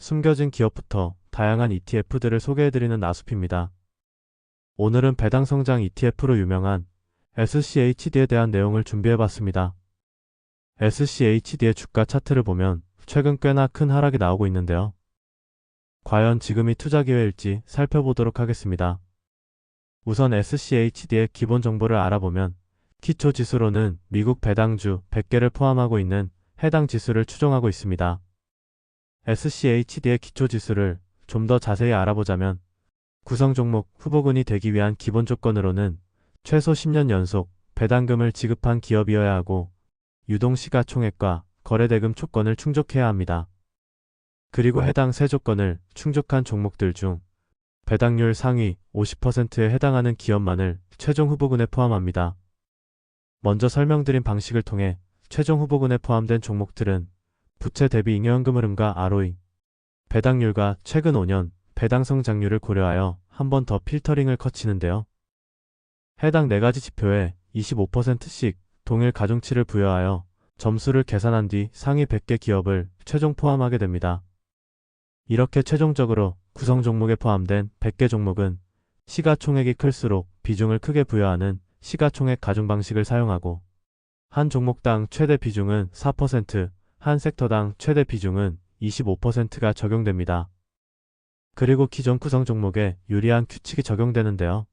숨겨진 기업부터 다양한 ETF들을 소개해드리는 나숲입니다. 오늘은 배당 성장 ETF로 유명한 SCHD에 대한 내용을 준비해봤습니다. SCHD의 주가 차트를 보면 최근 꽤나 큰 하락이 나오고 있는데요. 과연 지금이 투자 기회일지 살펴보도록 하겠습니다. 우선 SCHD의 기본 정보를 알아보면 기초 지수로는 미국 배당주 100개를 포함하고 있는 해당 지수를 추정하고 있습니다. SCHD의 기초 지수를 좀 더 자세히 알아보자면 구성 종목 후보군이 되기 위한 기본 조건으로는 최소 10년 연속 배당금을 지급한 기업이어야 하고 유동시가총액과 거래대금 조건을 충족해야 합니다. 그리고 해당 세 조건을 충족한 종목들 중 배당률 상위 50%에 해당하는 기업만을 최종 후보군에 포함합니다. 먼저 설명드린 방식을 통해 최종 후보군에 포함된 종목들은 부채 대비 잉여현금 흐름과 ROE, 배당률과 최근 5년 배당 성장률을 고려하여 한 번 더 필터링을 거치는데요. 해당 4가지 지표에 25%씩 동일 가중치를 부여하여 점수를 계산한 뒤 상위 100개 기업을 최종 포함하게 됩니다. 이렇게 최종적으로 구성 종목에 포함된 100개 종목은 시가총액이 클수록 비중을 크게 부여하는 시가총액 가중 방식을 사용하고 한 종목당 최대 비중은 4%, 한 섹터당 최대 비중은 25%가 적용됩니다. 그리고 기존 구성 종목에 유리한 규칙이 적용되는데요.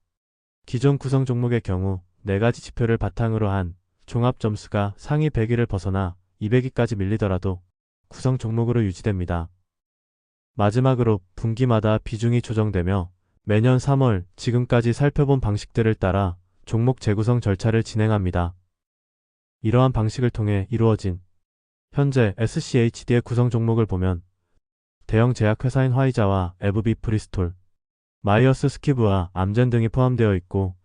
기존 구성 종목의 경우 4가지 지표를 바탕으로 한 종합 점수가 상위 100위를 벗어나 200위까지 밀리더라도 구성 종목으로 유지됩니다. 마지막으로 분기마다 비중이 조정되며 매년 3월 지금까지 살펴본 방식들을 따라 종목 재구성 절차를 진행합니다. 이러한 방식을 통해 이루어진 현재 SCHD의 구성 종목을 보면 대형 제약회사인 화이자와 에브비 브리스톨, 마이어스 스키브와 암젠 등이 포함되어 있고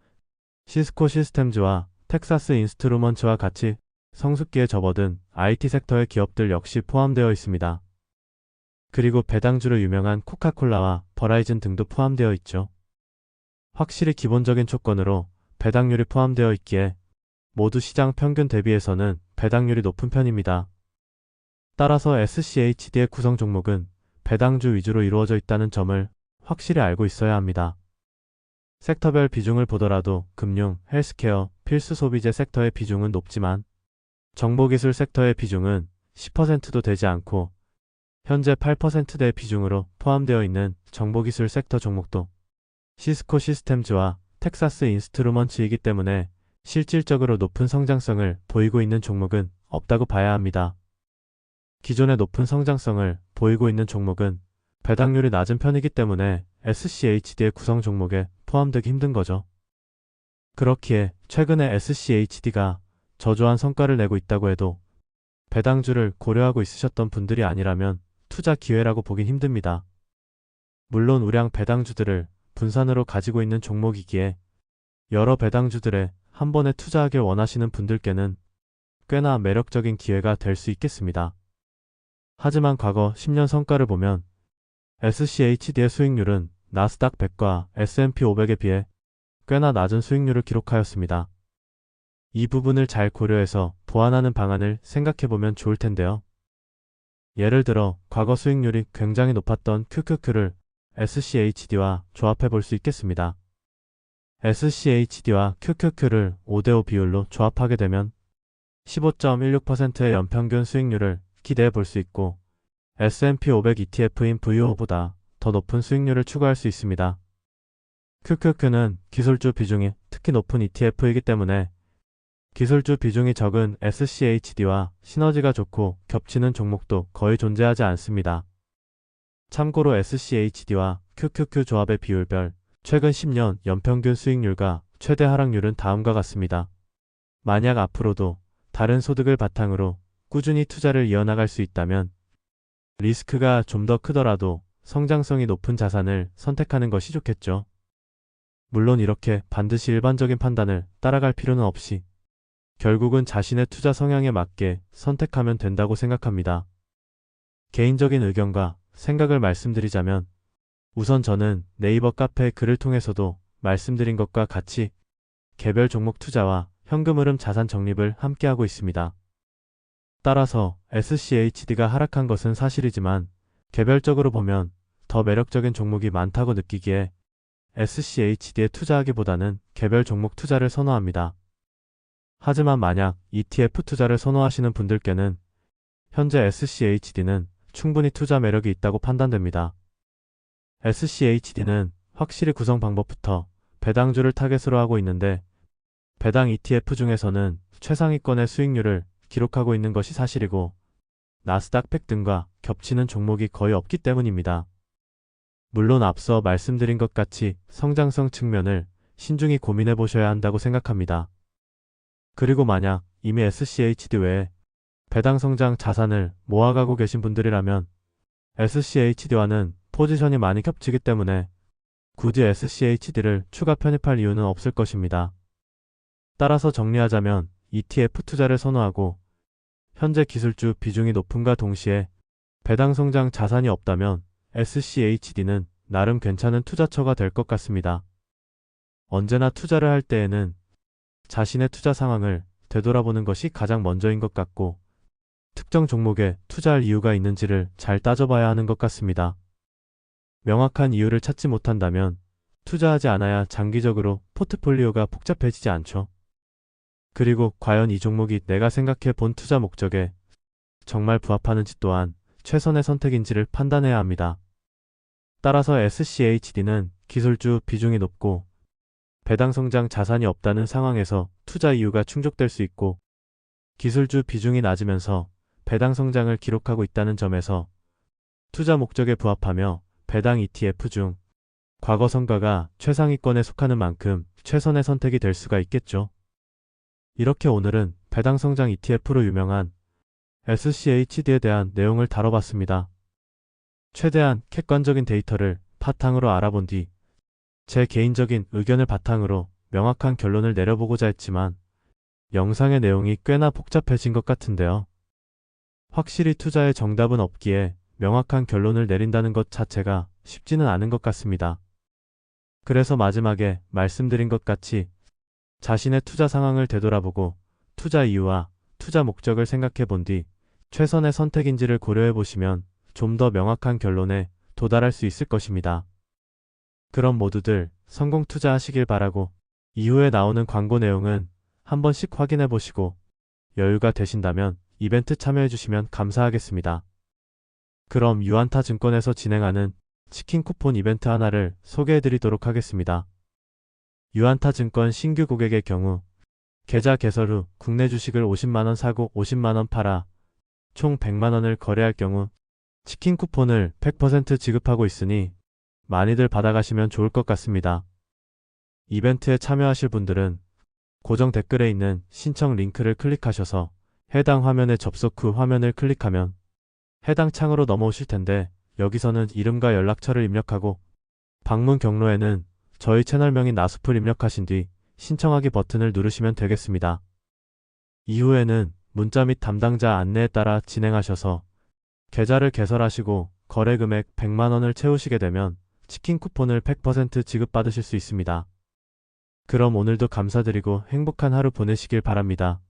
시스코 시스템즈와 텍사스 인스트루먼츠와 같이 성숙기에 접어든 IT 섹터의 기업들 역시 포함되어 있습니다. 그리고 배당주로 유명한 코카콜라와 버라이즌 등도 포함되어 있죠. 확실히 기본적인 조건으로 배당률이 포함되어 있기에 모두 시장 평균 대비해서는 배당률이 높은 편입니다. 따라서 SCHD의 구성 종목은 배당주 위주로 이루어져 있다는 점을 확실히 알고 있어야 합니다. 섹터별 비중을 보더라도 금융, 헬스케어, 필수 소비재 섹터의 비중은 높지만 정보기술 섹터의 비중은 10%도 되지 않고 현재 8%대 비중으로 포함되어 있는 정보기술 섹터 종목도 시스코 시스템즈와 텍사스 인스트루먼츠이기 때문에 실질적으로 높은 성장성을 보이고 있는 종목은 없다고 봐야 합니다. 기존의 높은 성장성을 보이고 있는 종목은 배당률이 낮은 편이기 때문에 SCHD의 구성 종목에 포함되기 힘든 거죠. 그렇기에 최근에 SCHD가 저조한 성과를 내고 있다고 해도 배당주를 고려하고 있으셨던 분들이 아니라면 투자 기회라고 보긴 힘듭니다. 물론 우량 배당주들을 분산으로 가지고 있는 종목이기에 여러 배당주들에 한 번에 투자하길 원하시는 분들께는 꽤나 매력적인 기회가 될 수 있겠습니다. 하지만 과거 10년 성과를 보면 SCHD의 수익률은 나스닥 100과 S&P 500에 비해 꽤나 낮은 수익률을 기록하였습니다. 이 부분을 잘 고려해서 보완하는 방안을 생각해보면 좋을 텐데요. 예를 들어 과거 수익률이 굉장히 높았던 QQQ를 SCHD와 조합해 볼 수 있겠습니다. SCHD와 QQQ를 5대5 비율로 조합하게 되면 15.16%의 연평균 수익률을 기대해 볼 수 있고 S&P 500 ETF인 VO보다 더 높은 수익률을 추구할 수 있습니다. QQQ는 기술주 비중이 특히 높은 ETF이기 때문에 기술주 비중이 적은 SCHD와 시너지가 좋고 겹치는 종목도 거의 존재하지 않습니다. 참고로 SCHD와 QQQ 조합의 비율별 최근 10년 연평균 수익률과 최대 하락률은 다음과 같습니다. 만약 앞으로도 다른 소득을 바탕으로 꾸준히 투자를 이어나갈 수 있다면 리스크가 좀 더 크더라도 성장성이 높은 자산을 선택하는 것이 좋겠죠. 물론 이렇게 반드시 일반적인 판단을 따라갈 필요는 없이 결국은 자신의 투자 성향에 맞게 선택하면 된다고 생각합니다. 개인적인 의견과 생각을 말씀드리자면 우선 저는 네이버 카페 글을 통해서도 말씀드린 것과 같이 개별 종목 투자와 현금 흐름 자산 적립을 함께하고 있습니다. 따라서 SCHD가 하락한 것은 사실이지만 개별적으로 보면 더 매력적인 종목이 많다고 느끼기에 SCHD에 투자하기보다는 개별 종목 투자를 선호합니다. 하지만 만약 ETF 투자를 선호하시는 분들께는 현재 SCHD는 충분히 투자 매력이 있다고 판단됩니다. SCHD는 확실히 구성 방법부터 배당주를 타겟으로 하고 있는데 배당 ETF 중에서는 최상위권의 수익률을 기록하고 있는 것이 사실이고 나스닥 팩 등과 겹치는 종목이 거의 없기 때문입니다. 물론 앞서 말씀드린 것 같이 성장성 측면을 신중히 고민해 보셔야 한다고 생각합니다. 그리고 만약 이미 SCHD 외에 배당 성장 자산을 모아가고 계신 분들이라면 SCHD와는 포지션이 많이 겹치기 때문에 굳이 SCHD를 추가 편입할 이유는 없을 것입니다. 따라서 정리하자면 ETF 투자를 선호하고 현재 기술주 비중이 높음과 동시에 배당 성장 자산이 없다면 SCHD는 나름 괜찮은 투자처가 될 것 같습니다. 언제나 투자를 할 때에는 자신의 투자 상황을 되돌아보는 것이 가장 먼저인 것 같고 특정 종목에 투자할 이유가 있는지를 잘 따져봐야 하는 것 같습니다. 명확한 이유를 찾지 못한다면 투자하지 않아야 장기적으로 포트폴리오가 복잡해지지 않죠. 그리고 과연 이 종목이 내가 생각해 본 투자 목적에 정말 부합하는지 또한 최선의 선택인지를 판단해야 합니다. 따라서 SCHD는 기술주 비중이 높고 배당 성장 자산이 없다는 상황에서 투자 이유가 충족될 수 있고 기술주 비중이 낮으면서 배당 성장을 기록하고 있다는 점에서 투자 목적에 부합하며 배당 ETF 중 과거 성과가 최상위권에 속하는 만큼 최선의 선택이 될 수가 있겠죠. 이렇게 오늘은 배당 성장 ETF로 유명한 SCHD에 대한 내용을 다뤄봤습니다. 최대한 객관적인 데이터를 바탕으로 알아본 뒤 제 개인적인 의견을 바탕으로 명확한 결론을 내려보고자 했지만 영상의 내용이 꽤나 복잡해진 것 같은데요. 확실히 투자의 정답은 없기에 명확한 결론을 내린다는 것 자체가 쉽지는 않은 것 같습니다. 그래서 마지막에 말씀드린 것 같이 자신의 투자 상황을 되돌아보고 투자 이유와 투자 목적을 생각해 본 뒤 최선의 선택인지를 고려해 보시면 좀 더 명확한 결론에 도달할 수 있을 것입니다. 그럼 모두들 성공 투자하시길 바라고 이후에 나오는 광고 내용은 한 번씩 확인해 보시고 여유가 되신다면 이벤트 참여해 주시면 감사하겠습니다. 그럼 유안타증권에서 진행하는 치킨 쿠폰 이벤트 하나를 소개해 드리도록 하겠습니다. 유안타증권 신규 고객의 경우 계좌 개설 후 국내 주식을 50만원 사고 50만원 팔아 총 100만원을 거래할 경우 치킨 쿠폰을 100% 지급하고 있으니 많이들 받아가시면 좋을 것 같습니다. 이벤트에 참여하실 분들은 고정 댓글에 있는 신청 링크를 클릭하셔서 해당 화면에 접속 후 화면을 클릭하면 해당 창으로 넘어오실 텐데 여기서는 이름과 연락처를 입력하고 방문 경로에는 저희 채널명인 나수풀 입력하신 뒤 신청하기 버튼을 누르시면 되겠습니다. 이후에는 문자 및 담당자 안내에 따라 진행하셔서 계좌를 개설하시고 거래 금액 100만원을 채우시게 되면 치킨 쿠폰을 100% 지급받으실 수 있습니다. 그럼 오늘도 감사드리고 행복한 하루 보내시길 바랍니다.